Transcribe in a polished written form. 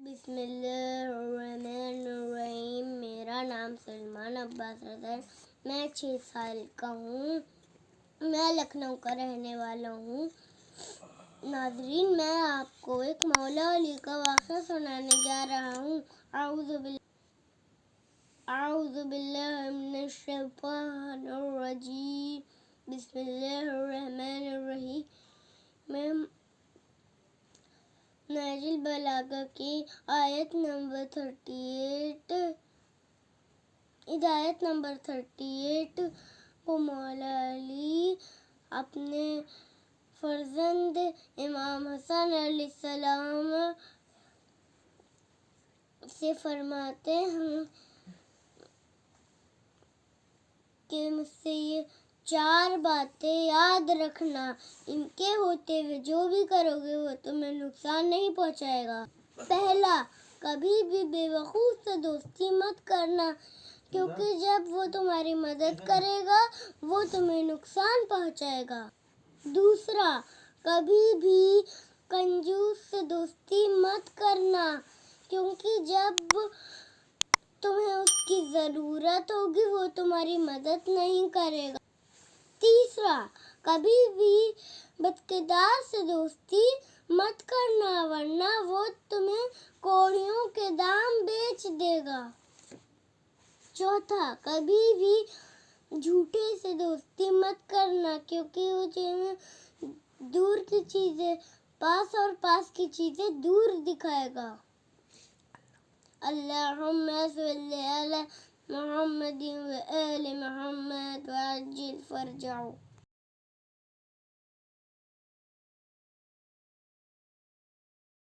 بسم اللہ الرحمن الرحیم۔ میرا نام سلمان عباس رضا ہے، میں 6 سال کا ہوں، میں لکھنؤ کا رہنے والا ہوں۔ ناظرین، میں آپ کو ایک مولا علی کا واقعہ سنانے جا رہا ہوں۔ اعوذ باللہ من الشیطان الرجیم، بسم اللہ الرحمن الرحیم۔ نہج البلاغہ کی آیت نمبر 38 کو مولا علی اپنے فرزند امام حسن علیہ السلام سے فرماتے ہیں کہ مجھ سے یہ 4 باتیں یاد رکھنا، ان کے ہوتے ہوئے جو بھی کرو گے وہ تمہیں نقصان نہیں پہنچائے گا۔ پہلا، کبھی بھی بے وقوف سے دوستی مت کرنا، کیونکہ جب وہ تمہاری مدد کرے گا وہ تمہیں نقصان پہنچائے گا۔ دوسرا، کبھی بھی کنجوس سے دوستی مت کرنا، کیونکہ جب تمہیں اس کی ضرورت ہوگی وہ تمہاری مدد نہیں کرے گا۔ تیسرا، کبھی بھی بدکردار سے دوستی مت کرنا، ورنہ وہ تمہیں کوڑیوں کے دام بیچ دے گا۔ چوتھا، کبھی بھی جھوٹے سے دوستی مت کرنا، کیونکہ وہ تمہیں دور کی چیزیں پاس اور پاس کی چیزیں دور دکھائے گا۔ اللہم صلی علی محمد و آل محمد وعجل فرجہ۔